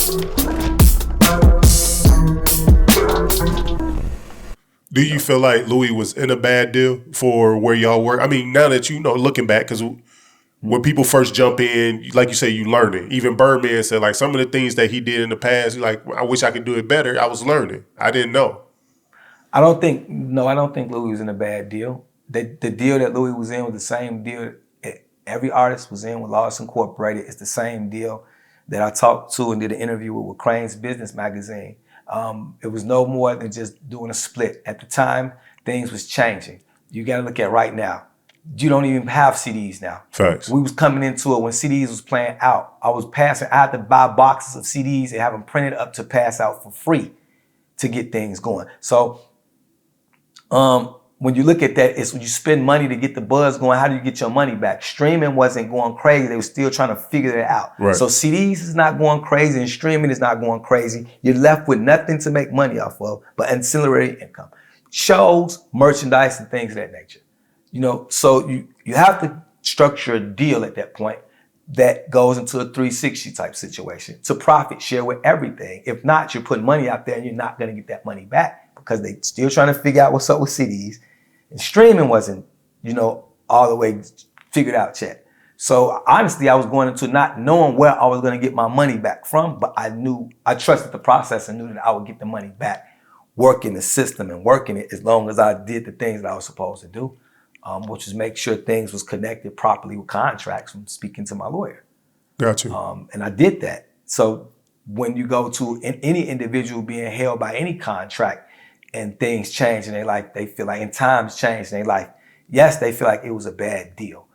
Do you feel like Louis was in a bad deal for where y'all were? I mean, now that you know, looking back, because when people first jump in, like you say, you learn it. Even Birdman said, like, some of the things that he did in the past, like, I wish I could do it better. I was learning. I didn't know. I don't think Louis was in a bad deal. The deal that Louis was in was the same deal every artist was in with Lawless Incorporated. It's the same deal that I talked to and did an interview with Crane's Business Magazine. It was no more than just doing a split. At the time, things was changing. You got to look at right now. You don't even have CDs now. Facts. We was coming into it when CDs was playing out. I had to buy boxes of CDs and have them printed up to pass out for free to get things going. So when you look at that, it's when you spend money to get the buzz going, how do you get your money back? Streaming wasn't going crazy. They were still trying to figure it out. Right. So CDs is not going crazy and streaming is not going crazy. You're left with nothing to make money off of but ancillary income. Shows, merchandise, and things of that nature. You know, so you have to structure a deal at that point that goes into a 360 type situation to profit share with everything. If not, you're putting money out there and you're not going to get that money back because they still trying to figure out what's up with CDs. And streaming wasn't, all the way figured out yet. So honestly, I was going into not knowing where I was going to get my money back from, but I trusted the process and knew that I would get the money back working the system and working it as long as I did the things that I was supposed to do. Which was make sure things was connected properly with contracts from speaking to my lawyer. Got you. And I did that. So when you go to any individual being held by any contract and things change in their life, they feel like, and times change in their life, yes, they feel like it was a bad deal.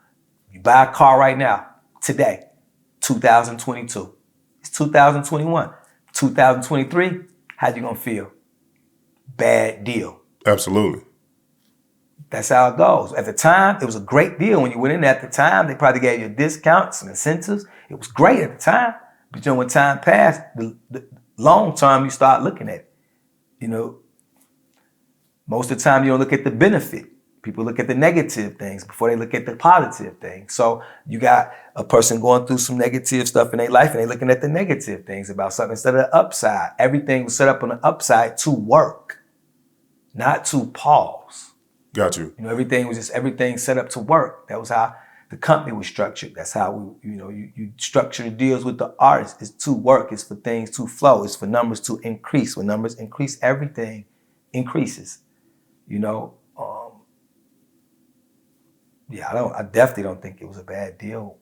You buy a car right now, today, 2022. It's 2021. 2023, how you gonna feel? Bad deal. Absolutely. That's how it goes. At the time, it was a great deal. When you went in there at the time, they probably gave you a discount, some incentives. It was great at the time. But when time passed, the long term, you start looking at it. Most of the time, you don't look at the benefit. People look at the negative things before they look at the positive things. So you got a person going through some negative stuff in their life and they're looking at the negative things about something instead of the upside. Everything was set up on the upside to work, not to pause. Got you. Everything set up to work. That was how the company was structured. That's how you structure the deals with the artists. It's to work. It's for things to flow. It's for numbers to increase. When numbers increase, everything increases. I definitely don't think it was a bad deal